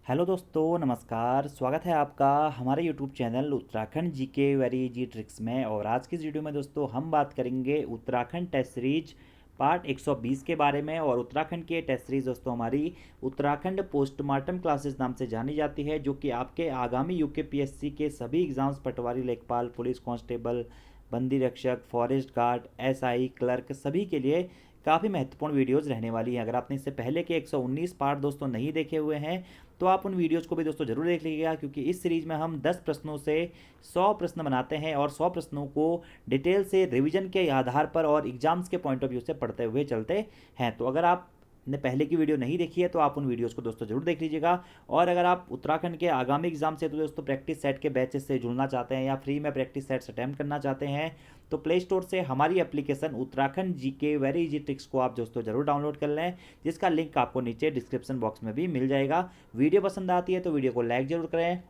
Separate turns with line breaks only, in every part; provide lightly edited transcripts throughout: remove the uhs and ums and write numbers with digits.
Hello दोस्तों, नमस्कार। स्वागत है आपका हमारे YouTube channel Uttarakhand GK very easy tricks में। और आज की इस वीडियो में दोस्तों हम बात करेंगे उत्तराखंड टेस्ट सीरीज पार्ट 120 के बारे में। और उत्तराखंड की टेस्ट सीरीज दोस्तों हमारी उत्तराखंड पोस्टमार्टम क्लासेस नाम से जानी जाती है, जो कि आपके आगामी यूकेपीएससी के सभी एग्जाम्स पटवारी, लेखपाल, पुलिस कांस्टेबल, बंदी रक्षक, फॉरेस्ट गार्ड, एसआई, क्लर्क सभी के लिए काफ़ी महत्वपूर्ण वीडियोज़ रहने वाली हैं। अगर आपने इससे पहले के 119 पार्ट दोस्तों नहीं देखे हुए हैं तो आप उन वीडियोज़ को भी दोस्तों ज़रूर देख लीजिएगा, क्योंकि इस सीरीज़ में हम 10 प्रश्नों से 100 प्रश्न बनाते हैं और 100 प्रश्नों को डिटेल से रिवीजन के आधार पर और एग्जाम्स के पॉइंट ऑफ व्यू से पढ़ते हुए चलते हैं। तो अगर आप ने पहले की वीडियो नहीं देखी है तो आप उन वीडियोस को दोस्तों जरूर देख लीजिएगा। और अगर आप उत्तराखंड के आगामी एग्जाम से तो दोस्तों प्रैक्टिस सेट के बैचेस से जुड़ना चाहते हैं या फ्री में प्रैक्टिस सेट्स अटैम्प्ट करना चाहते हैं तो प्ले स्टोर से हमारी application Uttarakhand GK very easy tricks को आप दोस्तों जरूर डाउनलोड कर लें, जिसका लिंक आपको नीचे डिस्क्रिप्शन बॉक्स में भी मिल जाएगा। वीडियो पसंद आती है तो वीडियो को लाइक जरूर करें,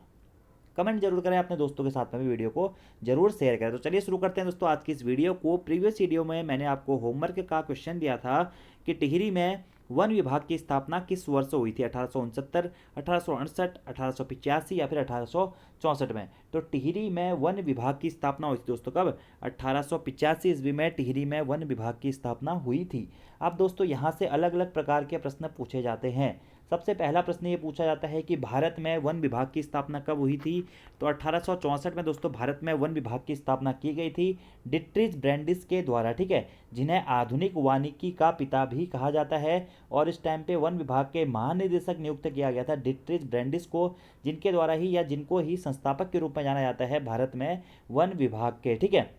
कमेंट जरूर करें, अपने दोस्तों के साथ में भी वीडियो को जरूर शेयर करें। तो चलिए शुरू करते हैं दोस्तों आज की इस वीडियो को। प्रीवियस वीडियो में मैंने आपको होमवर्क का क्वेश्चन दिया था कि टिहरी में वन विभाग की स्थापना किस वर्ष हुई थी, 1869, 1868, 1885 या फिर 1864 में। तो टिहरी में वन विभाग की स्थापना हुई थी दोस्तों कब? 1885 ईस्वी में टिहरी में वन विभाग की स्थापना हुई थी। अब दोस्तों यहाँ से अलग अलग प्रकार के प्रश्न पूछे जाते हैं। सबसे पहला प्रश्न ये पूछा जाता है कि भारत में वन विभाग की स्थापना कब हुई थी। तो 1864 में दोस्तों भारत में वन विभाग की स्थापना की गई थी डिट्रिज ब्रैंडिस के द्वारा, ठीक है, जिन्हें आधुनिक वानिकी का पिता भी कहा जाता है। और इस टाइम पे वन विभाग के महानिदेशक नियुक्त किया गया था डिट्रिज ब्रैंडिस को, जिनके द्वारा ही या जिनको ही संस्थापक के रूप में जाना जाता है भारत में वन विभाग के, ठीक है।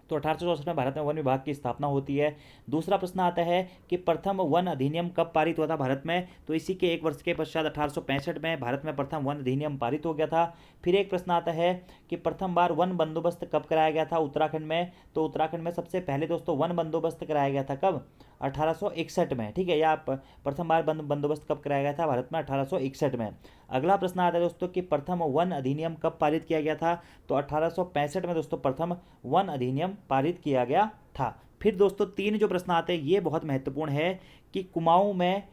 तो 1864 में भारत में वन विभाग की स्थापना होती है। दूसरा प्रश्न आता है कि प्रथम वन अधिनियम कब पारित हुआ था भारत में। तो इसी के एक वर्ष के पश्चात 1865 में भारत में प्रथम वन अधिनियम पारित हो गया था। फिर एक प्रश्न आता है कि प्रथम बार वन बंदोबस्त कब कराया गया था उत्तराखंड में। तो उत्तराखंड में सबसे पहले दोस्तों वन बंदोबस्त कराया गया था कब? 1861 में, ठीक है। या प्रथम बार बंदोबस्त कब कराया गया था भारत में? 1861 में। अगला प्रश्न आता है दोस्तों कि प्रथम वन अधिनियम कब पारित किया गया था। तो 1865 में दोस्तों प्रथम वन अधिनियम पारित किया गया था। फिर दोस्तों तीन जो प्रश्न आते हैं ये बहुत महत्वपूर्ण है कि कुमाऊं में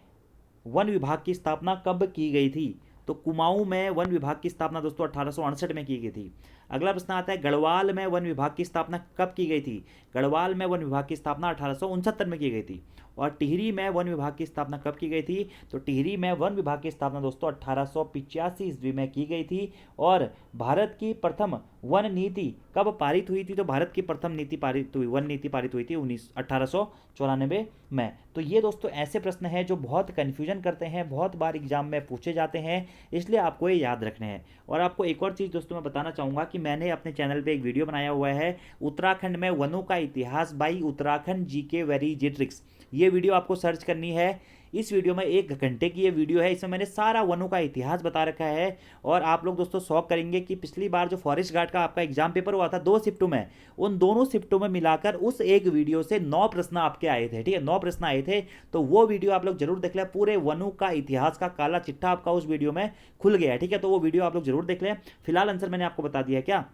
वन विभाग की स्थापना कब की गई थी। तो कुमाऊं में वन विभाग की स्थापना दोस्तों 1868 में की गई थी। अगला प्रश्न आता है गढ़वाल में वन विभाग की स्थापना कब की गई थी। गढ़वाल में वन विभाग की स्थापना 1869 में की गई थी। और टिहरी में वन विभाग की स्थापना कब की गई थी। तो टिहरी में वन विभाग की स्थापना दोस्तों 1885 ईस्वी में की गई थी। और भारत की प्रथम वन नीति कब पारित हुई थी। तो भारत की प्रथम नीति पारित हुई, वन नीति पारित हुई थी 1894 में। तो ये दोस्तों ऐसे प्रश्न हैं जो बहुत कन्फ्यूजन करते हैं, बहुत बार एग्जाम में पूछे जाते हैं, इसलिए आपको ये याद रखने हैं। और आपको एक और चीज़ दोस्तों मैं बताना चाहूँगा कि मैंने अपने चैनल पे एक वीडियो बनाया हुआ है उत्तराखंड में वनों का इतिहास by Uttarakhand GK very easy tricks. ये वीडियो आपको सर्च करनी है। इस वीडियो में 1 घंटे की ये वीडियो है, इसमें मैंने सारा वनों का इतिहास बता रखा है। और आप लोग दोस्तों शौक करेंगे कि पिछली बार जो फॉरेस्ट गार्ड का आपका एग्जाम पेपर हुआ था 2 शिफ्टों में, उन दोनों शिफ्टों में मिलाकर उस एक वीडियो से 9 प्रश्न आपके आए थे, ठीक है, 9 प्रश्न आए थे। तो वो वीडियो आप लोग जरूर देख लें। पूरे वनों का इतिहास का काला चिट्ठा आपका उस वीडियो में खुल गया है, ठीक है। तो वो वीडियो आप लोग जरूर देख लें। फिलहाल आंसर मैंने आपको बता दिया क्या,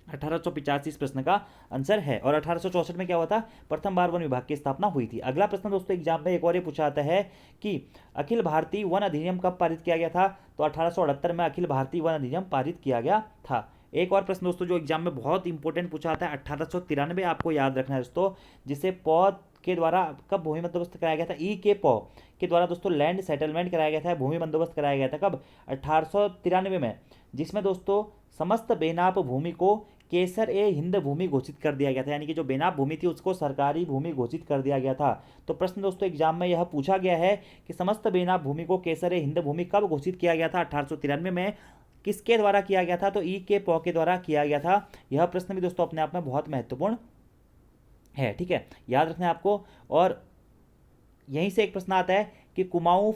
1885 इस प्रश्न का आंसर है। और 1864 में क्या हुआ था, प्रथम बार वन विभाग की स्थापना हुई थी। अगला प्रश्न दोस्तों एग्जाम में एक और ये पूछा जाता है कि अखिल भारतीय वन अधिनियम कब पारित किया गया था। तो 1878 में अखिल भारतीय वन अधिनियम पारित किया गया था। एक और प्रश्न दोस्तों जो एग्जाम में बहुत इंपॉर्टेंट पूछा जाता है 1893, आपको याद रखना है दोस्तों, जिसे पौध के द्वारा कब भूमि बंदोबस्त कराया गया था। ई के पौ के द्वारा दोस्तों लैंड सेटलमेंट कराया गया था, भूमि बंदोबस्त कराया गया था कब? 1893 में, जिसमें दोस्तों समस्त बेनाप भूमि को केसर ए हिंद भूमि घोषित कर दिया गया था, यानी कि जो बेनाप भूमि थी उसको सरकारी भूमि घोषित कर दिया गया था। तो प्रश्न दोस्तों एग्जाम में यह पूछा गया है कि समस्त बेनाप भूमि को केसर ए हिंद भूमि कब घोषित किया गया था। 1893 में। किसके द्वारा किया गया था। तो ई के पौ के द्वारा किया गया था। यह प्रश्न भी दोस्तों अपने आप में बहुत महत्वपूर्ण है, ठीक है, याद रखना है आपको। और यहीं से एक प्रश्न आता है कि कुमाऊं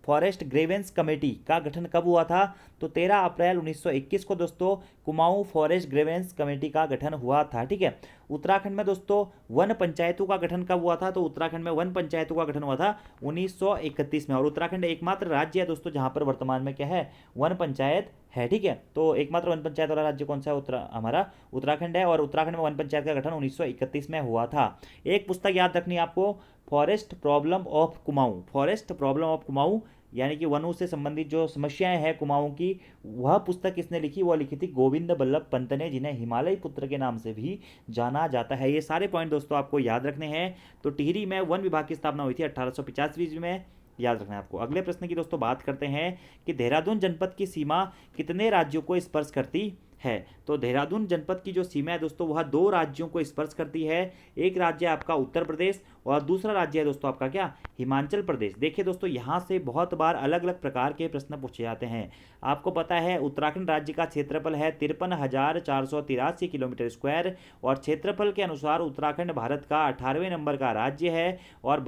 फॉरेस्ट ग्रेवेंस कमेटी का गठन कब हुआ था। तो 13 अप्रैल 1921 को दोस्तों कुमाऊं फॉरेस्ट ग्रेवेंस कमेटी का गठन हुआ था, ठीक है। उत्तराखंड में दोस्तों वन पंचायतों का गठन कब हुआ था। तो उत्तराखंड में वन पंचायतों का गठन हुआ था 1931 में। और उत्तराखंड एकमात्र राज्य है दोस्तों जहां पर वर्तमान में क्या है, वन पंचायत है, ठीक है। तो एकमात्र वन पंचायत वाला राज्य कौन सा है, हमारा उत्तराखंड है। और उत्तराखंड में वन पंचायत का गठन 1931 में हुआ था। एक पुस्तक याद रखनी है आपको, forest problem of Kumaon, forest problem of Kumaon, यानी कि वनों से संबंधित जो समस्याएं हैं कुमाऊं की, वह पुस्तक किसने लिखी? वह लिखी थी गोविंद बल्लभ पंत ने, जिन्हें हिमालय पुत्र के नाम से भी जाना जाता है। ये सारे पॉइंट दोस्तों आपको याद रखने हैं। तो टिहरी में वन विभाग की स्थापना हुई थी 1885 में, याद रखना है आपको। अगले प्रश्न की दोस्तों बात करते हैं कि देहरादून जनपद की सीमा कितने राज्यों को स्पर्श करती है? तो देहरादून जनपद की जो सीमा है दोस्तों वह 2 राज्यों को स्पर्श करती है। एक राज्य है आपका उत्तर प्रदेश और दूसरा राज्य है दोस्तों आपका क्या? हिमाचल प्रदेश। देखिए दोस्तों यहाँ से बहुत बार अलग अलग प्रकार के प्रश्न पूछे जाते हैं। आपको पता है उत्तराखंड राज्य का क्षेत्रफल है 53,483 किलोमीटर स्क्वायर और क्षेत्रफल के अनुसार उत्तराखंड भारत का 18वें नंबर का राज्य है और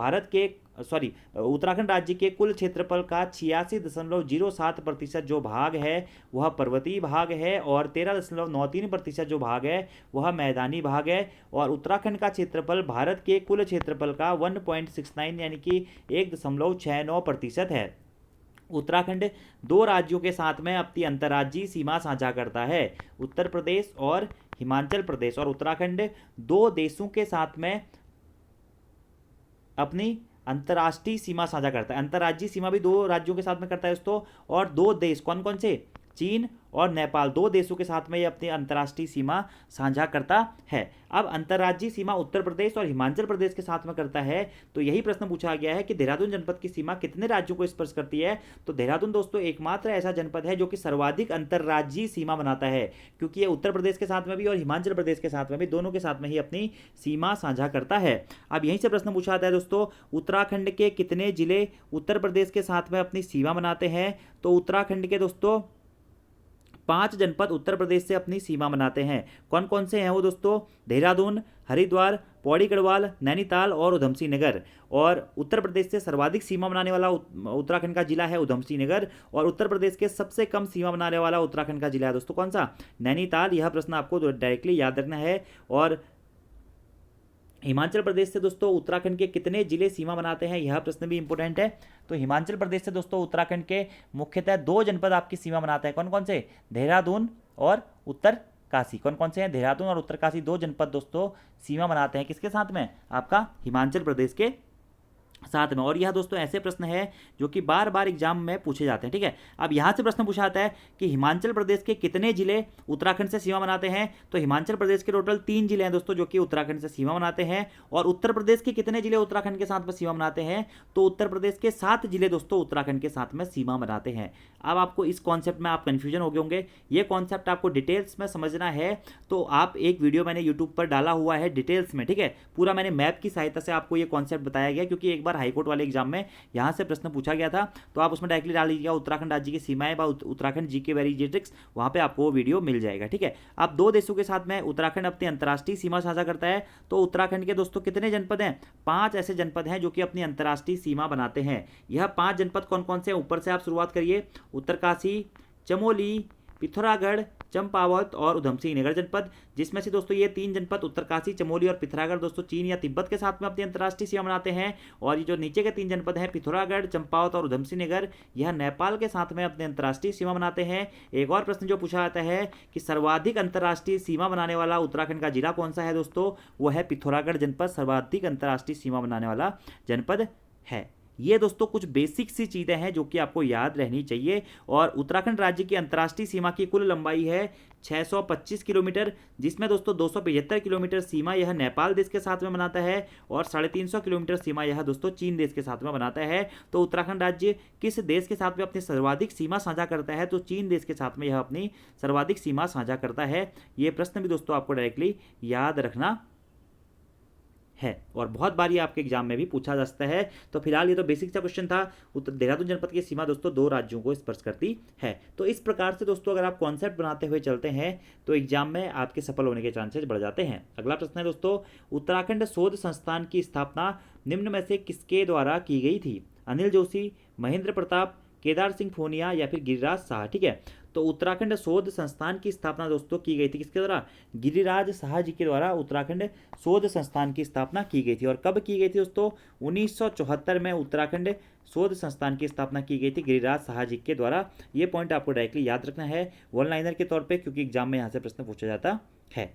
उत्तराखंड राज्य के कुल क्षेत्रफल का 86.07% जो भाग है वह पर्वतीय भाग है और 13.93% जो भाग है वह मैदानी भाग है। और उत्तराखंड का क्षेत्रफल भारत के कुल क्षेत्रफल का 1.69 यानी कि 1.69% है। उत्तराखंड 2 राज्यों के साथ में अपनी अंतर्राज्यीय सीमा साझा करता है, उत्तर प्रदेश और हिमाचल प्रदेश। और उत्तराखंड 2 देशों के साथ में अपनी अंतर्राष्ट्रीय सीमा साझा करता है। अंतर्राज्यीय सीमा भी 2 राज्यों के साथ में करता है दोस्तों। और 2 देश कौन कौन से? चीन और नेपाल, 2 देशों के साथ में ये अपनी अंतर्राष्ट्रीय सीमा साझा करता है। अब अंतर्राज्यीय सीमा उत्तर प्रदेश और हिमाचल प्रदेश के साथ में करता है। तो यही प्रश्न पूछा गया है कि देहरादून जनपद की सीमा कितने राज्यों को स्पर्श करती है? तो देहरादून दोस्तों एकमात्र ऐसा जनपद है जो कि सर्वाधिक अंतर्राज्यीय सीमा बनाता है, क्योंकि ये उत्तर प्रदेश के साथ में भी और हिमाचल प्रदेश के साथ में भी, दोनों के साथ में ही अपनी सीमा साझा करता है। अब यहीं से प्रश्न पूछा जाता है दोस्तों, उत्तराखंड के कितने जिले उत्तर प्रदेश के साथ में अपनी सीमा बनाते हैं? तो उत्तराखंड के दोस्तों 5 जनपद उत्तर प्रदेश से अपनी सीमा बनाते हैं। कौन कौन से हैं वो दोस्तों? देहरादून, हरिद्वार, पौड़ी गढ़वाल, नैनीताल और उधमसिंह नगर। और उत्तर प्रदेश से सर्वाधिक सीमा बनाने वाला उत्तराखंड का जिला है उधमसिंह नगर और उत्तर प्रदेश के सबसे कम सीमा बनाने वाला उत्तराखंड का जिला है दोस्तों कौन सा? नैनीताल। यह प्रश्न आपको डायरेक्टली याद रखना है। और हिमाचल प्रदेश से दोस्तों उत्तराखंड के कितने जिले सीमा बनाते हैं? यह प्रश्न भी इंपॉर्टेंट है। तो हिमाचल प्रदेश से दोस्तों उत्तराखंड के मुख्यतः 2 जनपद आपकी सीमा बनाते हैं। कौन कौन से? देहरादून और उत्तरकाशी। कौन कौन से हैं? देहरादून और उत्तरकाशी 2 जनपद दोस्तों सीमा बनाते हैं किसके साथ में? आपका हिमाचल प्रदेश के साथ में। और यह दोस्तों ऐसे प्रश्न है जो कि बार बार एग्जाम में पूछे जाते हैं, ठीक है। अब यहां से प्रश्न पूछा जाता है कि हिमाचल प्रदेश के कितने जिले उत्तराखंड से सीमा बनाते हैं? तो हिमाचल प्रदेश के टोटल 3 जिले हैं दोस्तों जो कि उत्तराखंड से सीमा बनाते हैं। और उत्तर प्रदेश के कितने जिले उत्तराखंड के साथ में सीमा बनाते हैं? तो उत्तर प्रदेश के 7 जिले दोस्तों उत्तराखंड के साथ में सीमा बनाते हैं। अब आपको इस कॉन्सेप्ट में आप कन्फ्यूजन हो गए होंगे, ये कॉन्सेप्ट आपको डिटेल्स में समझना है तो आप एक वीडियो मैंने यूट्यूब पर डाला हुआ है डिटेल्स में, ठीक है। पूरा मैंने मैप की सहायता से आपको ये कॉन्सेप्ट बताया गया, क्योंकि एक बार हाईकोर्ट वाले एग्जाम में यहाँ से प्रश्न पूछा गया था, तो आप उसमें डायरेक्टली डाल दीजिएगा उत्तराखंड राज्य की सीमाएं व उत्तराखंड जीके वेरी जी ट्रिक्स, वहाँ पे आपको वो वीडियो मिल जाएगा, ठीक है। अब 2 देशों के साथ में उत्तराखंड अपनी अंतर्राष्ट्रीय सीमा साझा करता है। तो उत्तराखंड के दोस्तों कितने जनपद हैं? 5 ऐसे जनपद हैं जो कि अपनी अंतर्राष्ट्रीय सीमा बनाते हैं। यह 5 जनपद कौन कौन से हैं? ऊपर से आप शुरुआत करिए, उत्तरकाशी, चमोली, पिथौरागढ़, चंपावत और उधमसिंह नगर जनपद, जिसमें से दोस्तों ये 3 जनपद उत्तरकाशी, चमोली और पिथौरागढ़ दोस्तों चीन या तिब्बत के साथ में अपनी अंतर्राष्ट्रीय सीमा बनाते हैं। और ये जो नीचे के 3 जनपद हैं पिथौरागढ़, चंपावत और उधमसिंह नगर, यह नेपाल के साथ में अपनी अंतर्राष्ट्रीय सीमा बनाते हैं। एक और प्रश्न जो पूछा जाता है कि सर्वाधिक अंतर्राष्ट्रीय सीमा बनाने वाला उत्तराखंड का जिला कौन सा है दोस्तों? वो है पिथौरागढ़ जनपद, सर्वाधिक अंतर्राष्ट्रीय सीमा बनाने वाला जनपद है। ये दोस्तों कुछ बेसिक सी चीज़ें हैं जो कि आपको याद रहनी चाहिए। और उत्तराखंड राज्य की अंतर्राष्ट्रीय सीमा की कुल लंबाई है 625 किलोमीटर, जिसमें दोस्तों 275 किलोमीटर सीमा यह नेपाल देश के साथ में बनाता है और 350 किलोमीटर सीमा यह दोस्तों चीन देश के साथ में बनाता है। तो उत्तराखंड राज्य किस देश के साथ में अपनी सर्वाधिक सीमा साझा करता है? तो चीन देश के साथ में यह अपनी सर्वाधिक सीमा साझा करता है। ये प्रश्न भी दोस्तों आपको डायरेक्टली याद रखना है और बहुत बार ये आपके एग्जाम में भी पूछा जा सकता है। तो फिलहाल ये तो बेसिक सा क्वेश्चन था। देहरादून जनपद की सीमा दोस्तों 2 राज्यों को स्पर्श करती है। तो इस प्रकार से दोस्तों अगर आप कॉन्सेप्ट बनाते हुए चलते हैं तो एग्जाम में आपके सफल होने के चांसेस बढ़ जाते हैं। अगला प्रश्न है दोस्तों, उत्तराखंड शोध संस्थान की स्थापना निम्न में से किसके द्वारा की गई थी? अनिल जोशी, महेंद्र प्रताप, केदार सिंह फोनिया या फिर गिरिराज शाह, ठीक है। तो उत्तराखंड शोध संस्थान की स्थापना दोस्तों की गई थी किसके द्वारा? गिरिराज शाह जी के द्वारा उत्तराखंड शोध संस्थान की स्थापना की गई थी। और कब की गई थी दोस्तों? 1974 में उत्तराखंड शोध संस्थान की स्थापना की गई थी गिरिराज शाह जी के द्वारा। ये पॉइंट आपको डायरेक्टली याद रखना है वन लाइनर के तौर पर, क्योंकि एग्जाम में यहाँ से प्रश्न पूछा जाता है।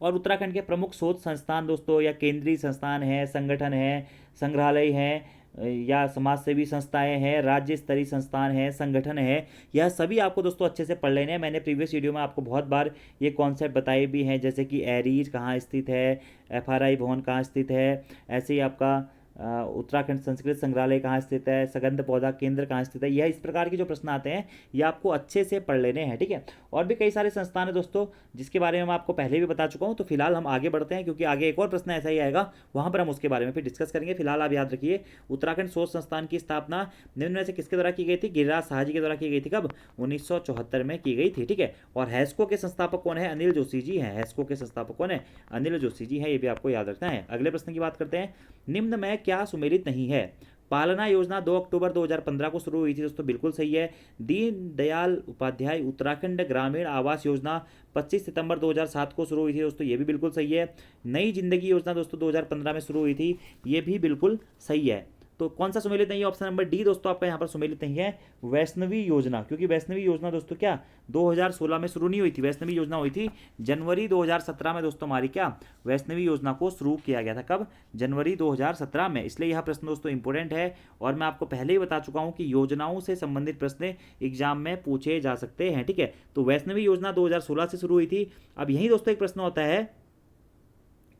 और उत्तराखंड के प्रमुख शोध संस्थान दोस्तों या केंद्रीय संस्थान है, संगठन है, संग्रहालय है, या समाज सेवी संस्थाएं हैं, राज्य स्तरीय संस्थान हैं, संगठन है, यह सभी आपको दोस्तों अच्छे से पढ़ लेने हैं। मैंने प्रीवियस वीडियो में आपको बहुत बार ये कॉन्सेप्ट बताए भी हैं, जैसे कि एरीज कहाँ स्थित है, FRI भवन कहाँ स्थित है, ऐसे ही आपका उत्तराखंड संस्कृत संग्रहालय कहाँ स्थित है, सगंध पौधा केंद्र कहाँ स्थित है। यह इस प्रकार के जो प्रश्न आते हैं ये आपको अच्छे से पढ़ लेने हैं, ठीक है। और भी कई सारे संस्थान है दोस्तों जिसके बारे में मैं आपको पहले भी बता चुका हूँ। तो फिलहाल हम आगे बढ़ते हैं, क्योंकि आगे एक और प्रश्न ऐसा ही आएगा, वहाँ पर हम उसके बारे में फिर डिस्कस करेंगे। फिलहाल आप याद रखिए, उत्तराखंड शोध संस्थान की स्थापना निम्न में से किसके द्वारा की गई थी? गिरिराज शाह जी के द्वारा की गई थी। कब? 1974 में की गई थी, ठीक है। और हैस्को के संस्थापक कौन है? अनिल जोशी जी हैं। हैस्को के संस्थापक कौन है? अनिल जोशी जी हैं, ये भी आपको याद रखना है। अगले प्रश्न की बात करते हैं, निम्न में क्या सुमेलित नहीं है? पालना योजना 2 अक्टूबर 2015 को शुरू हुई थी दोस्तों, बिल्कुल सही है। दीनदयाल उपाध्याय उत्तराखंड ग्रामीण आवास योजना 25 सितंबर 2007 को शुरू हुई थी दोस्तों, ये भी बिल्कुल सही है। नई जिंदगी योजना दोस्तों 2015 में शुरू हुई थी, ये भी बिल्कुल सही है। तो कौन सा सुमेलित नहीं है? ऑप्शन नंबर डी दोस्तों आपका यहाँ पर सुमेलित नहीं है, वैष्णवी योजना। क्योंकि वैष्णवी योजना दोस्तों क्या 2016 में शुरू नहीं हुई थी, वैष्णवी योजना हुई थी जनवरी 2017 में दोस्तों। हमारी क्या वैष्णवी योजना को शुरू किया गया था, कब? जनवरी 2017 में। इसलिए यह प्रश्न दोस्तों इंपॉर्टेंट है, और मैं आपको पहले ही बता चुका हूँ कि योजनाओं से संबंधित प्रश्न एग्जाम में पूछे जा सकते हैं, ठीक है। तो वैष्णवी योजना 2016 से शुरू हुई थी। अब यही दोस्तों एक प्रश्न होता है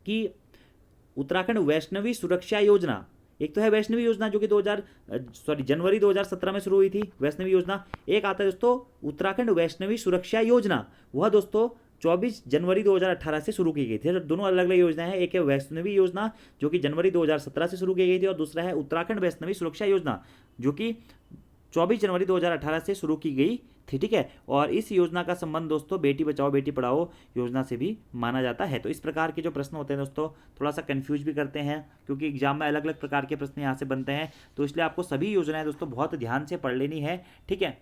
कि उत्तराखंड वैष्णवी सुरक्षा योजना, एक तो है वैष्णवी योजना जो कि जनवरी 2017 में शुरू हुई थी वैष्णवी योजना। एक आता है दोस्तों उत्तराखंड वैष्णवी सुरक्षा योजना, वह दोस्तों 24 जनवरी 2018 से शुरू की गई थी। दोनों अलग अलग योजनाएं हैं, एक है वैष्णवी योजना जो कि जनवरी 2017 से शुरू की गई थी, और दूसरा है उत्तराखंड वैष्णवी सुरक्षा योजना जो कि 24 जनवरी 2018 से शुरू की गई थी, ठीक है। और इस योजना का संबंध दोस्तों बेटी बचाओ बेटी पढ़ाओ योजना से भी माना जाता है। तो इस प्रकार के जो प्रश्न होते हैं दोस्तों थोड़ा सा कंफ्यूज भी करते हैं, क्योंकि एग्जाम में अलग अलग प्रकार के प्रश्न यहाँ से बनते हैं। तो इसलिए आपको सभी योजनाएं दोस्तों बहुत ध्यान से पढ़ लेनी है, ठीक है,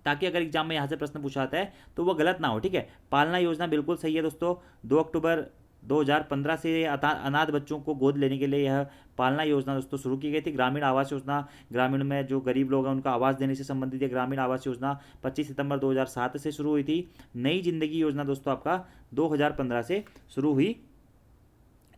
ताकि अगर एग्जाम में यहाँ से प्रश्न पूछा आता है तो वो गलत ना हो, ठीक है। पालना योजना बिल्कुल सही है दोस्तों, 2 अक्टूबर 2015 से अनाथ बच्चों को गोद लेने के लिए यह पालना योजना दोस्तों शुरू की गई थी। ग्रामीण आवास योजना, ग्रामीण में जो गरीब लोग हैं उनको आवास देने से संबंधित है ग्रामीण आवास योजना, 25 सितंबर 2007 से शुरू हुई थी। नई जिंदगी योजना दोस्तों आपका 2015 से शुरू हुई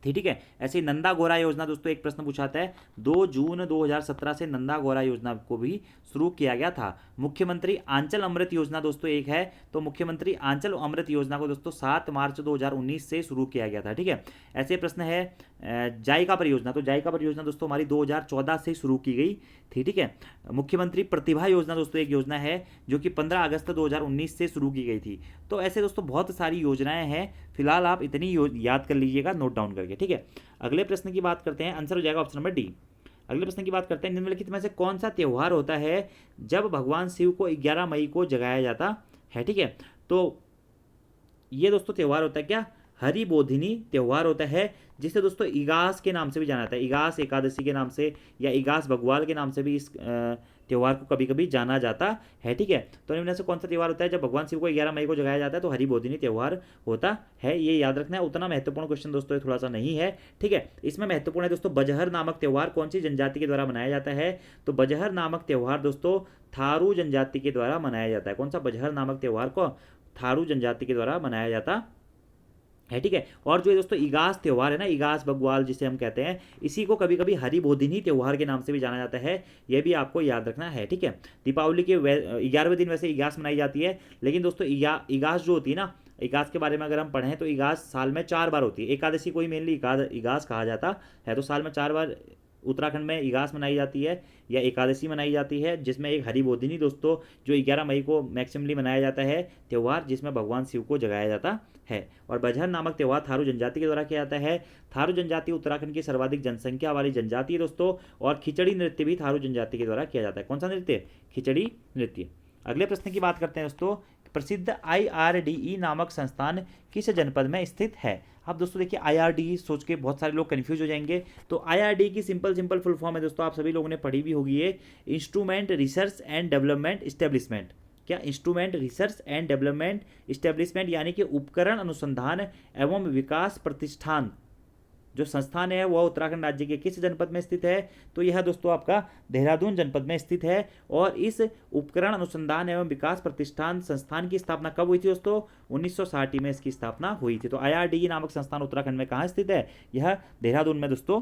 थी, ठीक है। ऐसे ही नंदा गौरा योजना दोस्तों एक प्रश्न पूछाता है, 2 जून 2017 से नंदा गौरा योजना को भी शुरू किया गया था। मुख्यमंत्री आंचल अमृत योजना दोस्तों एक है, तो मुख्यमंत्री आंचल अमृत योजना को दोस्तों 7 मार्च 2019 से शुरू किया गया था, ठीक है। ऐसे प्रश्न है जायका परियोजना, तो जायका परियोजना दोस्तों हमारी 2014 से शुरू की गई थी, ठीक है। मुख्यमंत्री प्रतिभा योजना दोस्तों एक योजना है जो कि 15 अगस्त 2019 से शुरू की गई थी। तो ऐसे दोस्तों बहुत सारी योजनाएं हैं, फिलहाल आप इतनी याद कर लीजिएगा नोट डाउन करके, ठीक है। अगले प्रश्न की बात करते हैं, आंसर हो जाएगा ऑप्शन नंबर डी। अगले प्रश्न की बात करते हैं, निम्नलिखित में से कौन सा त्यौहार होता है जब भगवान शिव को 11 मई को जगाया जाता है, ठीक है। तो ये दोस्तों त्यौहार होता है क्या? हरिबोधिनी त्यौहार होता है, जिसे दोस्तों इगास के नाम से भी जाना जाता है, इगास एकादशी के नाम से या इगास भगवाल के नाम से भी इस त्यौहार को कभी कभी जाना जाता है, ठीक है। तो इनमें से कौन सा त्यौहार होता है जब भगवान शिव को 11 मई को जगाया जाता है? तो हरिबोधिनी त्यौहार होता है, ये याद रखना है। उतना महत्वपूर्ण क्वेश्चन दोस्तों थोड़ा सा नहीं है, ठीक है। इसमें महत्वपूर्ण है दोस्तों बजहर नामक त्यौहार कौन सी जनजाति के द्वारा मनाया जाता है? तो बजहर नामक त्यौहार दोस्तों थारू जनजाति के द्वारा मनाया जाता है। कौन सा? बजहर नामक त्यौहार को थारू जनजाति के द्वारा मनाया जाता है, ठीक है। और जो ये दोस्तों इगास त्यौहार है ना, इगास बग्वाल जिसे हम कहते हैं, इसी को कभी कभी हरिबोधिनी त्यौहार के नाम से भी जाना जाता है, ये भी आपको याद रखना है, ठीक है। दीपावली के 11वें दिन वैसे इगास मनाई जाती है, लेकिन दोस्तों इगास जो होती है ना, इगास के बारे में अगर हम पढ़ें तो इगास साल में 4 बार होती है। एकादशी को ही मेनली इगास कहा जाता है, तो साल में 4 बार उत्तराखंड में इगास मनाई जाती है या एकादशी मनाई जाती है, जिसमें एक हरिबोधिनी दोस्तों जो 11 मई को मैक्सिमली मनाया जाता है त्यौहार, जिसमें भगवान शिव को जगाया जाता है। और बजहर नामक त्यौहार थारू जनजाति के द्वारा किया जाता है। थारू जनजाति उत्तराखंड की सर्वाधिक जनसंख्या वाली जनजाति है दोस्तों, और खिचड़ी नृत्य भी थारू जनजाति के द्वारा किया जाता है। कौन सा नृत्य? खिचड़ी नृत्य। अगले प्रश्न की बात करते हैं दोस्तों, प्रसिद्ध IRDE नामक संस्थान किस जनपद में स्थित है? अब दोस्तों देखिए IRDE सोच के बहुत सारे लोग कंफ्यूज हो जाएंगे। तो IRDE की सिंपल फुल फॉर्म है दोस्तों, आप सभी लोगों ने पढ़ी भी होगी, ये instrument research and development establishment. क्या? Instrument research and development establishment, यानी कि उपकरण अनुसंधान एवं विकास प्रतिष्ठान जो संस्थान है वह उत्तराखंड राज्य के किस जनपद में स्थित है? तो यह दोस्तों आपका देहरादून जनपद में स्थित है। और इस उपकरण अनुसंधान एवं विकास प्रतिष्ठान संस्थान की स्थापना कब हुई थी दोस्तों? 1960 में इसकी स्थापना हुई थी। तो IRDE नामक संस्थान उत्तराखंड में कहाँ स्थित है? यह देहरादून में दोस्तों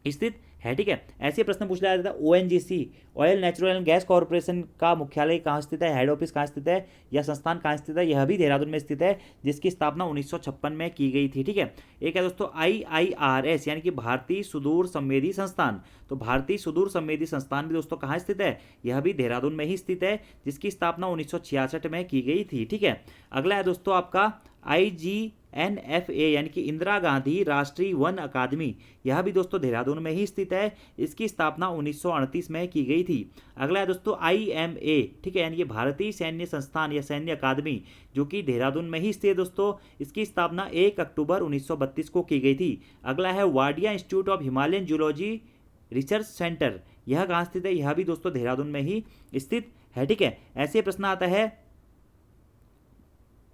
स्थित है, ठीक है। ऐसे प्रश्न पूछ लिया जाता है ONGC, oil natural and gas corporation का मुख्यालय कहाँ स्थित है, हेड ऑफिस कहाँ स्थित है, या संस्थान कहाँ स्थित है, यह भी देहरादून में स्थित है, जिसकी स्थापना 1956 में की गई थी, ठीक है। एक है दोस्तों IIRS यानी कि भारतीय सुदूर संवेदी संस्थान। तो भारतीय सुदूर संवेदी संस्थान भी दोस्तों कहाँ स्थित है, यह भी देहरादून में ही स्थित है, जिसकी स्थापना 1966 में की गई थी, ठीक है। अगला है दोस्तों आपका IGNFA यानी कि इंदिरा गांधी राष्ट्रीय वन अकादमी, यह भी दोस्तों देहरादून में ही स्थित है, इसकी स्थापना 1938 में की गई थी। अगला है दोस्तों IMA, ठीक है, यानी कि भारतीय सैन्य संस्थान या सैन्य अकादमी, जो कि देहरादून में ही स्थित है दोस्तों, इसकी स्थापना 1 अक्टूबर 1932 को की गई थी। अगला है Wadia institute of Himalayan zoology research centre, यह कहाँ स्थित है, यह भी दोस्तों देहरादून में ही स्थित है, ठीक है। ऐसे प्रश्न आता है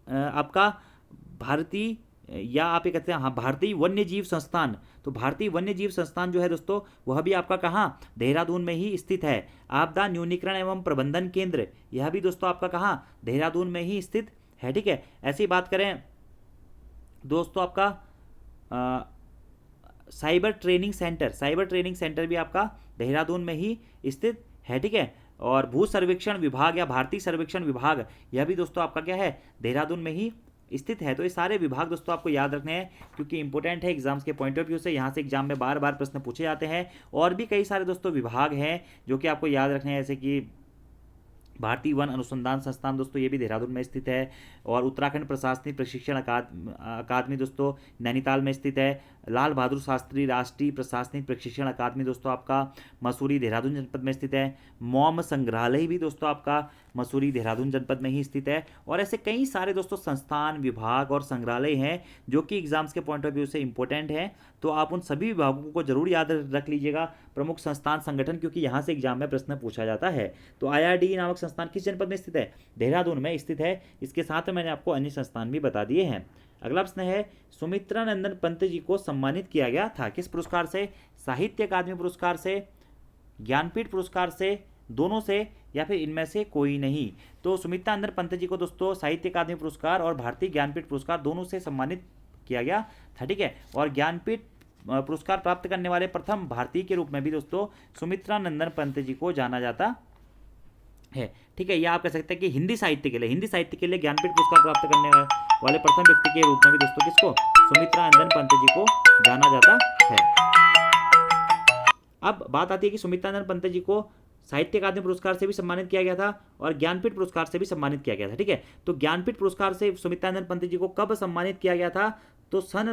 आपका भारतीय, या आप ये कहते हैं हाँ भारतीय वन्य जीव संस्थान। तो भारतीय वन्य जीव संस्थान जो है दोस्तों, वह भी आपका कहाँ, देहरादून में ही स्थित है। आपदा न्यूनीकरण एवं प्रबंधन केंद्र, यह भी दोस्तों आपका कहाँ, देहरादून में ही स्थित है, ठीक है। ऐसी बात करें दोस्तों आपका cyber training centre, cyber training centre भी आपका देहरादून में ही स्थित है, ठीक है। और भू सर्वेक्षण विभाग या भारतीय सर्वेक्षण विभाग, यह भी दोस्तों आपका क्या है, देहरादून में ही स्थित है। तो ये सारे विभाग दोस्तों आपको याद रखने हैं, क्योंकि इंपॉर्टेंट है एग्जाम्स के पॉइंट ऑफ व्यू से, यहाँ से एग्जाम में बार बार प्रश्न पूछे जाते हैं। और भी कई सारे दोस्तों विभाग हैं जो कि आपको याद रखने हैं, जैसे कि भारतीय वन अनुसंधान संस्थान दोस्तों, ये भी देहरादून में स्थित है। और उत्तराखंड प्रशासनिक प्रशिक्षण अकादमी दोस्तों नैनीताल में स्थित है। लाल बहादुर शास्त्री राष्ट्रीय प्रशासनिक प्रशिक्षण अकादमी दोस्तों आपका मसूरी देहरादून जनपद में स्थित है। मॉम संग्रहालय भी दोस्तों आपका मसूरी देहरादून जनपद में ही स्थित है। और ऐसे कई सारे दोस्तों संस्थान, विभाग और संग्रहालय हैं जो कि एग्जाम्स के पॉइंट ऑफ व्यू से इंपॉर्टेंट हैं। तो आप उन सभी विभागों को जरूर याद रख लीजिएगा, प्रमुख संस्थान संगठन, क्योंकि यहाँ से एग्जाम में प्रश्न पूछा जाता है। तो IRD नामक संस्थान किस जनपद में स्थित है, देहरादून में स्थित है। इसके साथ में मैंने आपको अन्य संस्थान भी बता दिए हैं। अगला प्रश्न है, सुमित्रा नंदन पंत जी को सम्मानित किया गया था किस पुरस्कार से, साहित्य अकादमी पुरस्कार से, ज्ञानपीठ पुरस्कार से, दोनों से, या फिर इनमें से कोई नहीं। तो सुमित्रा नंदन पंत जी को दोस्तों साहित्य अकादमी पुरस्कार और भारतीय ज्ञानपीठ पुरस्कार दोनों से सम्मानित किया गया था, ठीक है। और ज्ञानपीठ पुरस्कार प्राप्त करने वाले प्रथम भारतीय के रूप में भी दोस्तों सुमित्रा नंदन पंत जी को जाना जाता है, ठीक है। या आप कह सकते हैं कि हिंदी साहित्य के लिए ज्ञानपीठ पुरस्कार प्राप्त करने वाले प्रथम व्यक्ति के रूप में भी दोस्तों किसको, सुमित्रा नंदन पंत जी को जाना जाता है। अब बात आती है कि सुमित्रा नंदन पंत जी को साहित्य अकादमी पुरस्कार से भी सम्मानित किया गया था और ज्ञानपीठ पुरस्कार से भी सम्मानित किया गया था, ठीक है। तो ज्ञानपीठ पुरस्कार से सुमित्रा नंदन पंत जी को कब सम्मानित किया गया था, तो सन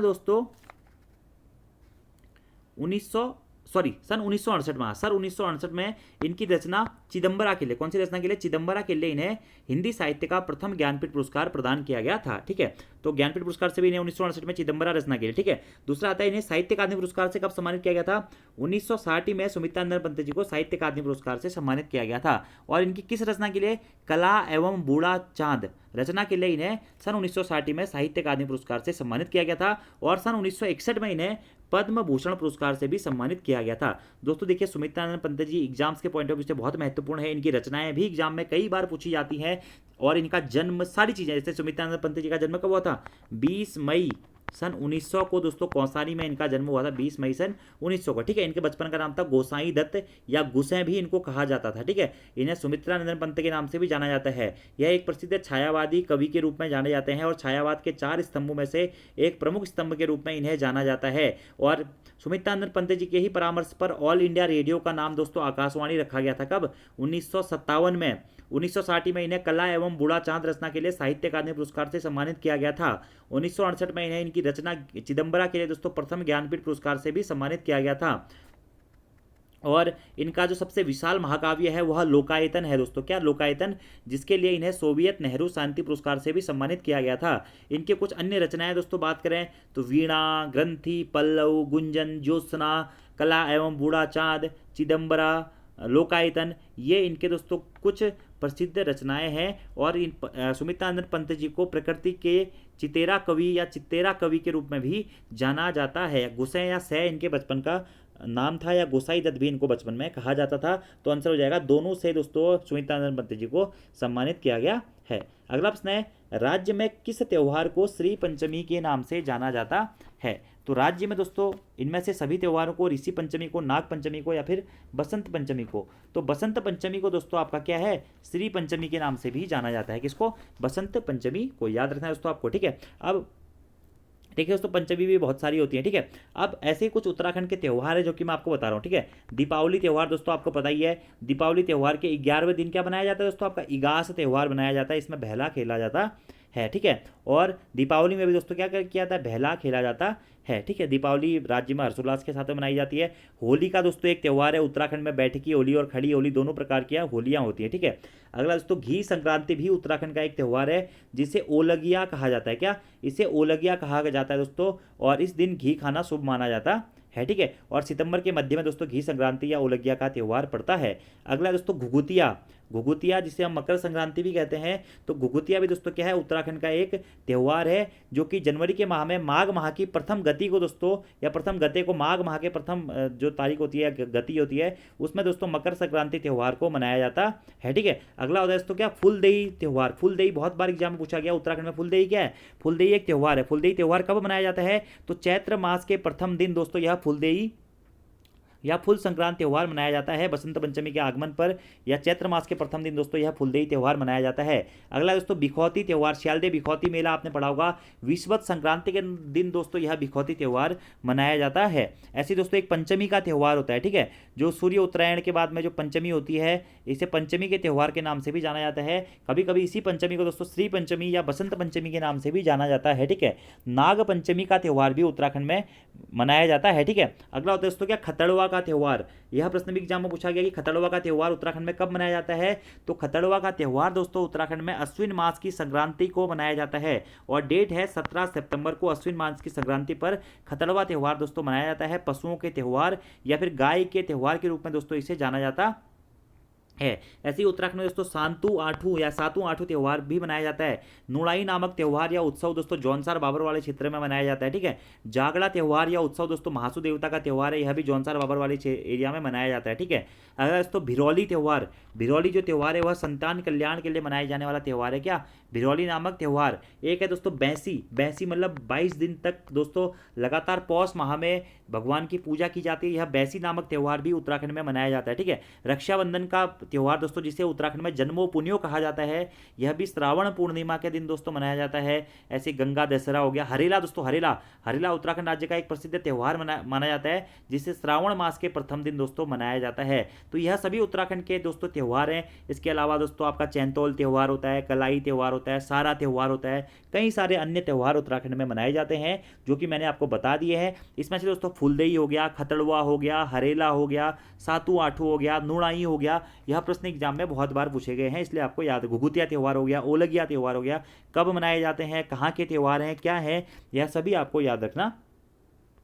1968 में इनकी रचना चिदंबरा के लिए, कौन सी रचना के लिए, चिदंबरा के लिए इन्हें हिंदी साहित्य का प्रथम ज्ञानपीठ पुरस्कार प्रदान किया गया था, ठीक है। तो ज्ञानपीठ पुरस्कार से भी इन्हें 1968 में चिदंबरा रचना के लिए, ठीक है। दूसरा आता है इन्हें साहित्य अकादमी पुरस्कार से कब सम्मानित किया गया था, 1960 में सुमित्रा नंदन पंत जी को साहित्य अकादमी पुरस्कार से सम्मानित किया गया था। और इनकी किस रचना के लिए, कला एवं बूढ़ा चांद रचना के लिए इन्हें सन 1960 में साहित्य अकादमी पुरस्कार से सम्मानित किया गया था। और सन 1961 में इन्हें पद्म भूषण पुरस्कार से भी सम्मानित किया गया था। दोस्तों देखिए, सुमित्रा नंदन पंत जी एग्जाम्स के पॉइंट ऑफ व्यू से बहुत महत्वपूर्ण है। इनकी रचनाएं भी एग्जाम में कई बार पूछी जाती हैं। और इनका जन्म, सारी चीजें, जैसे सुमित्रा नंदन पंत जी का जन्म कब हुआ था, 20 मई सन 1900 को दोस्तों कौसानी में इनका जन्म हुआ था, 20 मई सन 1900 को, ठीक है। इनके बचपन का नाम था गोसाई दत्त या गुसैं भी इनको कहा जाता था, ठीक है। इन्हें सुमित्रा नंदन पंत के नाम से भी जाना जाता है। यह एक प्रसिद्ध छायावादी कवि के रूप में जाने जाते हैं और छायावाद के 4 स्तंभों में से एक प्रमुख स्तंभ के रूप में इन्हें जाना जाता है। और सुमित्रा नंदन पंत जी के ही परामर्श पर ऑल इंडिया रेडियो का नाम दोस्तों आकाशवाणी रखा गया था, कब, 1957 में। 1960 में इन्हें कला एवं बूढ़ा चांद रचना के लिए साहित्य अकादमी पुरस्कार से सम्मानित किया गया था। 1968 में इन्हें इनकी रचना चिदंबरा के लिए दोस्तों प्रथम ज्ञानपीठ पुरस्कार से भी सम्मानित किया गया था। और इनका जो सबसे विशाल महाकाव्य है वह लोकायतन है दोस्तों, क्या, लोकायतन, जिसके लिए इन्हें सोवियत नेहरू शांति पुरस्कार से भी सम्मानित किया गया था। इनके कुछ अन्य रचनाएं दोस्तों बात करें तो वीणा, ग्रंथि, पल्लव, गुंजन, ज्योत्सना, कला एवं बूढ़ा चांद, चिदंबरा, लोकायतन, ये इनके दोस्तों कुछ प्रसिद्ध रचनाएं हैं। और इन सुमित्रा नंदन पंत जी को प्रकृति के चितेरा कवि या चित्तेरा कवि के रूप में भी जाना जाता है। गुसैं या सै इनके बचपन का नाम था, या गोसाई दत्त भी इनको बचपन में कहा जाता था। तो आंसर हो जाएगा दोनों से दोस्तों सुमित्रा नंदन पंत जी को सम्मानित किया गया है। अगला प्रश्न है, राज्य में किस त्योहार को श्री पंचमी के नाम से जाना जाता है। तो राज्य में दोस्तों इनमें से सभी त्योहारों को, ऋषि पंचमी को, नाग पंचमी को या फिर बसंत पंचमी को, तो बसंत पंचमी को दोस्तों आपका क्या है, श्री पंचमी के नाम से भी जाना जाता है। किसको? बसंत पंचमी को। याद रखना है दोस्तों आपको, ठीक है। अब ठीक है दोस्तों, पंचमी भी बहुत सारी होती है, ठीक है। अब ऐसे ही कुछ उत्तराखंड के त्यौहार है जो कि मैं आपको बता रहा हूँ, ठीक है। दीपावली त्यौहार दोस्तों आपको पता ही है, दीपावली त्यौहार के 11वें दिन क्या बनाया जाता है दोस्तों, आपका इगास त्यौहार बनाया जाता है। इसमें बहला खेला जाता है, ठीक है। और दीपावली में भी दोस्तों क्या किया जाता है, बहला खेला जाता है, ठीक है। दीपावली राज्य में हर्षोल्लास के साथ मनाई जाती है। होली का दोस्तों एक त्यौहार है उत्तराखंड में, बैठकी होली और खड़ी होली दोनों प्रकार की होलियाँ होती है, ठीक है। अगला दोस्तों घी संक्रांति भी उत्तराखंड का एक त्यौहार है जिसे ओलगिया कहा जाता है। क्या? इसे ओलगिया कहा जाता है दोस्तों, और इस दिन घी खाना शुभ माना जाता है, ठीक है। और सितंबर के मध्य में दोस्तों घी संक्रांति या ओलगिया का त्यौहार पड़ता है। अगला दोस्तों घुघुतिया, घुघुतिया जिसे हम मकर संक्रांति भी कहते हैं, तो घुघुतिया भी दोस्तों क्या है, उत्तराखंड का एक त्यौहार है जो कि जनवरी के माह में माघ माह की प्रथम गति को दोस्तों, या प्रथम गते को, माघ माह के प्रथम जो तारीख होती है, गति होती है, उसमें दोस्तों मकर संक्रांति त्यौहार को मनाया जाता है, ठीक है। अगला होता है दोस्तों क्या, फुलदेई त्यौहार। फुलदेई बहुत बार एग्जाम में पूछा गया, उत्तराखंड में फुलदेई क्या है, फुलदेई एक त्यौहार है। फुलदेई त्यौहार कब मनाया जाता है, तो चैत्र मास के प्रथम दिन दोस्तों यह फुलदेई या फुल संक्रांति त्यौहार मनाया जाता है बसंत पंचमी के आगमन पर, या चैत्र मास के प्रथम दिन दोस्तों यह फुलदेई त्यौहार मनाया जाता है। अगला दोस्तों बिखौती त्यौहार, श्यालदे बिखौती मेला आपने पढ़ा होगा। विषुवत संक्रांति के दिन दोस्तों यह बिखौती त्यौहार मनाया जाता है। ऐसे दोस्तों एक पंचमी का त्यौहार होता है, ठीक है, जो सूर्य उत्तरायण के बाद में जो पंचमी होती है, इसे पंचमी के त्यौहार के नाम से भी जाना जाता है। कभी कभी इसी पंचमी को दोस्तों श्री पंचमी या बसंत पंचमी के नाम से भी जाना जाता है, ठीक है। नाग पंचमी का त्यौहार भी उत्तराखंड में मनाया जाता है, ठीक है। अगला होता है दोस्तों क्या, खतड़वा का त्यौहार। यह प्रश्न भी एग्जाम में पूछा गया कि खतड़वा का त्यौहार उत्तराखंड में कब मनाया जाता है, तो खतड़वा का त्यौहार दोस्तों उत्तराखंड में अश्विन मास की संक्रांति को मनाया जाता है, और डेट है 17 सितंबर को। अश्विन मास की संक्रांति पर खतड़वा त्यौहार दोस्तों मनाया जाता है। पशुओं के त्यौहार या फिर गाय के त्यौहार के रूप में दोस्तों इसे जाना जाता है। ऐसे ही उत्तराखंड में दोस्तों सांतु आठू या सातु आठू त्यौहार भी मनाया जाता है। नुड़ाई नामक त्यौहार या उत्सव दोस्तों जौनसार बाबर वाले क्षेत्र में मनाया जाता है, ठीक है। जागड़ा त्यौहार या उत्सव दोस्तों महासू देवता का त्यौहार है, यह भी जौनसार बाबर वाले एरिया में मनाया जाता है, ठीक है। अगर दोस्तों भिरौली त्यौहार, भिरौली जो त्यौहार है वह संतान कल्याण के लिए मनाए जाने वाला त्यौहार है। क्या? भिरौली नामक त्यौहार। एक है दोस्तों बैसी, बैसी मतलब 22 दिन तक दोस्तों लगातार पौष माह में भगवान की पूजा की जाती है, यह बैसी नामक त्यौहार भी उत्तराखंड में मनाया जाता है, ठीक है। रक्षाबंधन का त्यौहार दोस्तों जिसे उत्तराखंड में जन्मोपुन्यो कहा जाता है, यह भी श्रावण पूर्णिमा के दिन दोस्तों मनाया जाता है। ऐसे गंगा दशहरा हो गया। हरेला दोस्तों, हरेला, हरेला उत्तराखंड राज्य का एक प्रसिद्ध त्यौहार माना जाता है जिसे श्रावण मास के प्रथम दिन दोस्तों मनाया जाता है। तो यह सभी उत्तराखंड के दोस्तों त्यौहार हैं। इसके अलावा दोस्तों आपका चैंतौल त्यौहार होता है, कलाई त्यौहार होता है, सारा त्यौहार होता है, कई सारे अन्य त्यौहार उत्तराखंड में मनाए जाते हैं जो कि मैंने आपको बता दिए हैं। इसमें से दोस्तों फुलदेई हो गया, खतड़वा हो गया, हरेला हो गया, सातू आठू हो गया, नुड़ाई हो गया, यह प्रश्न एग्जाम में बहुत बार पूछे गए हैं, इसलिए आपको याद। घुघुतिया त्यौहार हो गया, ओलगिया त्यौहार हो गया, कब मनाए जाते हैं, कहाँ के त्यौहार हैं, क्या है, यह सभी आपको याद रखना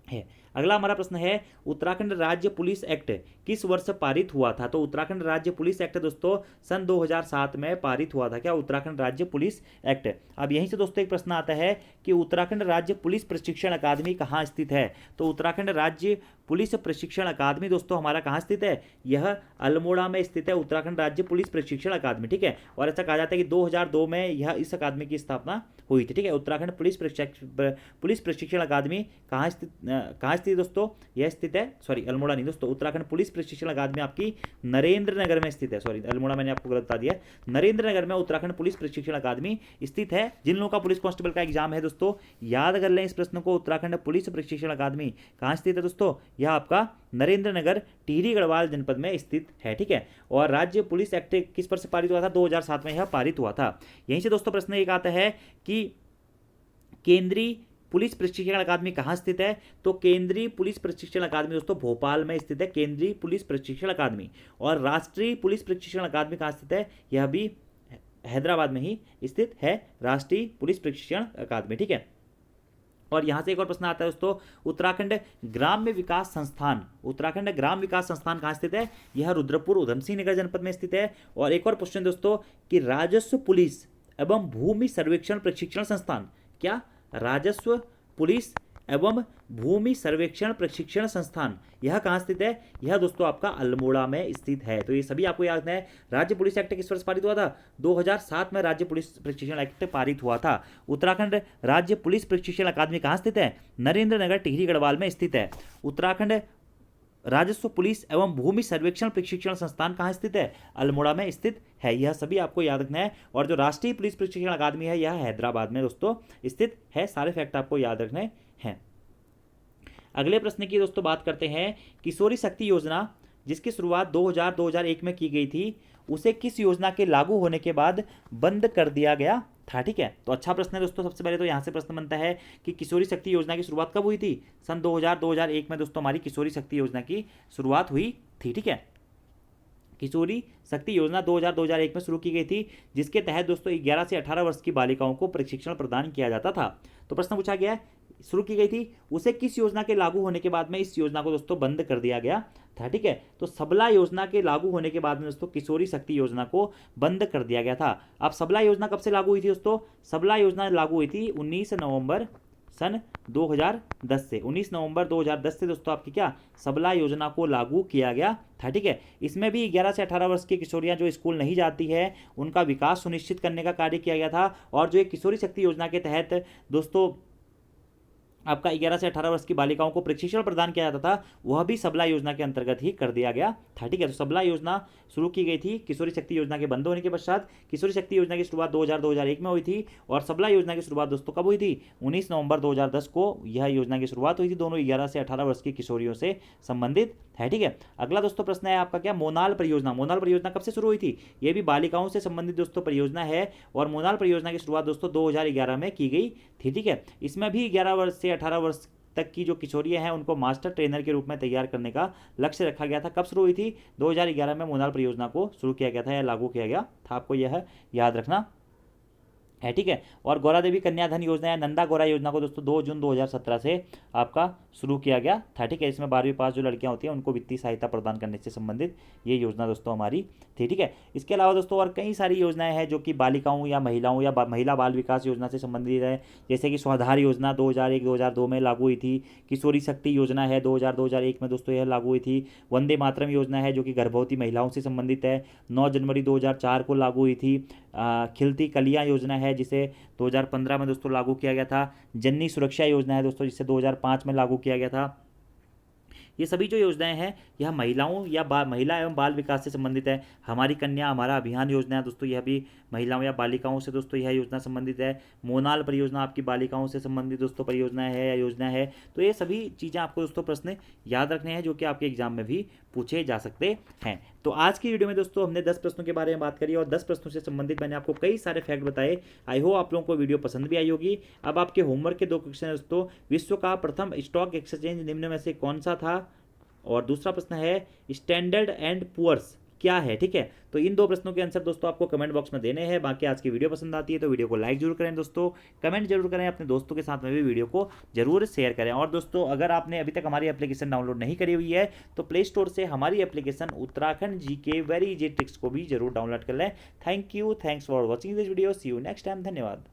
है। अगला हमारा प्रश्न है, उत्तराखंड राज्य पुलिस एक्ट किस वर्ष पारित हुआ था? तो उत्तराखंड राज्य पुलिस एक्ट दोस्तों सन 2007 में पारित हुआ था। क्या? उत्तराखंड राज्य पुलिस एक्ट। अब यहीं से दोस्तों एक प्रश्न आता है कि उत्तराखंड राज्य पुलिस प्रशिक्षण अकादमी कहाँ स्थित है? तो उत्तराखंड राज्य पुलिस प्रशिक्षण अकादमी दोस्तों हमारा कहाँ स्थित है? यह अल्मोड़ा में स्थित है, उत्तराखंड राज्य पुलिस प्रशिक्षण अकादमी, ठीक है। और ऐसा कहा जाता है कि 2002 में यह इस अकादमी की स्थापना हुई थी, ठीक है। उत्तराखंड पुलिस प्रशिक्षण अकादमी कहाँ स्थित दोस्तों? यह स्थित है, सॉरी अल्मोड़ा नहीं दोस्तों, उत्तराखंड पुलिस प्रशिक्षण अकादमी आपकी नरेंद्र नगर में स्थित है। सॉरी अल्मोड़ा मैंने आपको गलत बता दिया, नरेंद्र नगर में उत्तराखंड पुलिस प्रशिक्षण अकादमी स्थित है। जिन लोगों का पुलिस कांस्टेबल का एग्जाम है दोस्तों, याद कर लें इस प्रश्न को, उत्तराखंड पुलिस प्रशिक्षण अकादमी कहाँ स्थित है दोस्तों? यह आपका नरेंद्र नगर टिहरी गढ़वाल जनपद में स्थित है, ठीक है। और राज्य पुलिस एक्ट किस पर से पारित हुआ था? 2007 में यह पारित हुआ था। यहीं से दोस्तों प्रश्न एक आता है कि केंद्रीय पुलिस प्रशिक्षण अकादमी कहाँ स्थित है? तो केंद्रीय पुलिस प्रशिक्षण अकादमी दोस्तों भोपाल में स्थित है, केंद्रीय पुलिस प्रशिक्षण अकादमी। और राष्ट्रीय पुलिस प्रशिक्षण अकादमी कहाँ स्थित है? यह भी हैदराबाद में ही स्थित है, राष्ट्रीय पुलिस प्रशिक्षण अकादमी, ठीक है। और यहाँ से एक और प्रश्न आता है दोस्तों, उत्तराखंड ग्राम्य विकास संस्थान, उत्तराखंड ग्राम विकास संस्थान कहाँ स्थित है? यह रुद्रपुर उधमसिंह नगर जनपद में स्थित है। और एक और क्वेश्चन दोस्तों कि राजस्व पुलिस एवं भूमि सर्वेक्षण प्रशिक्षण संस्थान, क्या राजस्व पुलिस एवं भूमि सर्वेक्षण प्रशिक्षण संस्थान, यह कहाँ स्थित है? यह दोस्तों आपका अल्मोड़ा में स्थित है। तो ये सभी आपको याद है। राज्य पुलिस एक्ट किस वर्ष पारित हुआ था? 2007 में राज्य पुलिस प्रशिक्षण एक्ट पारित हुआ था। उत्तराखंड राज्य पुलिस प्रशिक्षण अकादमी कहाँ स्थित है? नरेंद्र नगर टिहरी गढ़वाल में स्थित है। उत्तराखंड राजस्व पुलिस एवं भूमि सर्वेक्षण प्रशिक्षण संस्थान कहाँ स्थित है? अल्मोड़ा में स्थित है। यह सभी आपको याद रखना है। और जो राष्ट्रीय पुलिस प्रशिक्षण अकादमी है, यह हैदराबाद में दोस्तों स्थित है। सारे फैक्ट आपको याद रखने हैं। अगले प्रश्न की दोस्तों बात करते हैं। किशोरी शक्ति योजना जिसकी शुरुआत 2000-2001 में की गई थी, उसे किस योजना के लागू होने के बाद बंद कर दिया गया था? ठीक है, तो अच्छा प्रश्न है दोस्तों। सबसे पहले तो यहाँ से प्रश्न बनता है कि किशोरी शक्ति योजना की शुरुआत कब हुई थी? सन 2000-2001 में दोस्तों हमारी किशोरी शक्ति योजना की शुरुआत हुई थी। ठीक है, किशोरी शक्ति योजना 2000-2001 में शुरू की गई थी, जिसके तहत दोस्तों 11 से 18 वर्ष की बालिकाओं को प्रशिक्षण प्रदान किया जाता था। तो प्रश्न पूछा गया है शुरू की गई थी, उसे किस योजना के लागू होने के बाद में इस योजना को दोस्तों बंद कर दिया गया था? ठीक है, तो सबला योजना के लागू होने के बाद में दोस्तों किशोरी शक्ति योजना को बंद कर दिया गया था। अब सबला योजना कब से लागू हुई थी दोस्तों? सबला योजना लागू हुई थी 19 नवंबर सन 2010 से। 19 नवंबर 2010 से दोस्तों आपकी क्या सबला योजना को लागू किया गया था। ठीक है, इसमें भी 11 से 18 वर्ष की किशोरियां जो स्कूल नहीं जाती है, उनका विकास सुनिश्चित करने का कार्य किया गया था। और जो एक किशोरी शक्ति योजना के तहत दोस्तों आपका 11 से 18 वर्ष की बालिकाओं को प्रशिक्षण प्रदान किया जाता था, वह भी सबला योजना के अंतर्गत ही कर दिया गया था। ठीक है, तो सबला योजना शुरू की गई थी किशोरी शक्ति योजना के बंद होने के पश्चात। किशोरी शक्ति योजना की शुरुआत 2000-2001 में हुई थी और सबला योजना की शुरुआत दोस्तों कब हुई थी? 19 नवंबर 2010 को यह योजना की शुरुआत हुई थी। दोनों 11 से 18 वर्ष की किशोरियों से संबंधित है। ठीक है, अगला दोस्तों प्रश्न है आपका क्या? मोनाल परियोजना। मोनाल परियोजना कब से शुरू हुई थी? यह भी बालिकाओं से संबंधित दोस्तों परियोजना है और मोनाल परियोजना की शुरुआत दोस्तों 2011 में की गई थी। ठीक है, इसमें भी 11 वर्ष से 18 वर्ष तक की जो किशोरियां हैं उनको मास्टर ट्रेनर के रूप में तैयार करने का लक्ष्य रखा गया था। कब शुरू हुई थी? 2011 में मोनाल परियोजना को शुरू किया गया था या लागू किया गया था। आपको यह याद रखना है। ठीक है, और गौरा देवी कन्याधन योजना या नंदा गौरा योजना को दोस्तों 2 जून 2017 से आपका शुरू किया गया था। ठीक है, इसमें 12वीं पास जो लड़कियां होती हैं उनको वित्तीय सहायता प्रदान करने से संबंधित ये योजना दोस्तों हमारी थी। ठीक है, इसके अलावा दोस्तों और कई सारी योजनाएं हैं जो कि बालिकाओं या महिलाओं या महिला बाल विकास योजना से संबंधित है, जैसे कि स्वाधार योजना 2001-2002 में लागू हुई थी। किशोरी शक्ति योजना है 2000-2001 में दोस्तों यह लागू हुई थी। वंदे मातरम योजना है जो कि गर्भवती महिलाओं से संबंधित है, 9 जनवरी 2004 को लागू हुई थी। खिलती कलियां योजना है जिसे 2015 में दोस्तों लागू किया गया था। जननी सुरक्षा योजना है दोस्तों जिसे 2005 में लागू किया गया था। ये सभी जो योजनाएं हैं यह महिलाओं या महिला एवं बाल विकास से संबंधित है। हमारी कन्या हमारा अभियान योजना है दोस्तों, यह भी महिलाओं या बालिकाओं से दोस्तों यह योजना संबंधित है। मोनाल परियोजना आपकी बालिकाओं से संबंधित दोस्तों परियोजना है या योजना है। तो ये सभी चीज़ें आपको दोस्तों प्रश्न याद रखने हैं जो कि आपके एग्जाम में भी पूछे जा सकते हैं। तो आज की वीडियो में दोस्तों हमने 10 प्रश्नों के बारे में बात करी और 10 प्रश्नों से संबंधित मैंने आपको कई सारे फैक्ट बताए। आई होप आप लोगों को वीडियो पसंद भी आई होगी। अब आपके होमवर्क के 2 क्वेश्चन है दोस्तों, विश्व का प्रथम स्टॉक एक्सचेंज निम्न में से कौन सा था, और दूसरा प्रश्न है स्टैंडर्ड एंड पुअर्स क्या है। ठीक है, तो इन 2 प्रश्नों के आंसर दोस्तों आपको कमेंट बॉक्स में देने हैं। बाकी आज की वीडियो पसंद आती है तो वीडियो को लाइक जरूर करें दोस्तों, कमेंट जरूर करें, अपने दोस्तों के साथ में भी वीडियो को जरूर शेयर करें। और दोस्तों अगर आपने अभी तक हमारी एप्लीकेशन डाउनलोड नहीं करी हुई है तो प्ले स्टोर से हमारी application Uttarakhand GK very easy tricks को भी जरूर डाउनलोड कर लें। Thank you, thanks for watching this video, see you next time, धन्यवाद।